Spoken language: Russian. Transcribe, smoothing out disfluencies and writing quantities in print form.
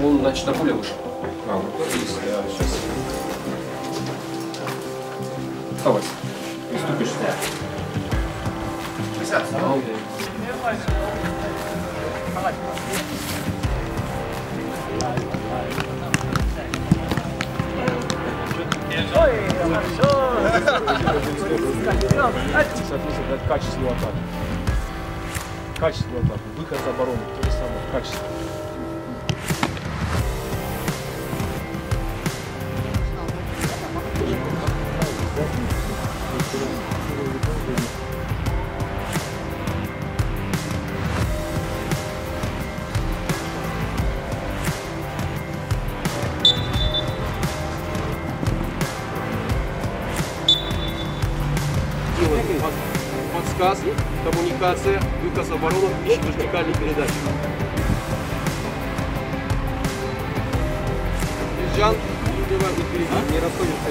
Он, значит, на поле вышел. А, вот тоже есть. Я сейчас... Вставай. Приступишь. Соответственно, дать качественную атаку. Качественную атаку. Выход за оборону. То же самое. Качество. Подсказ, коммуникация, выказ обороны, вертикальной передачи. Езжан, не расходимся.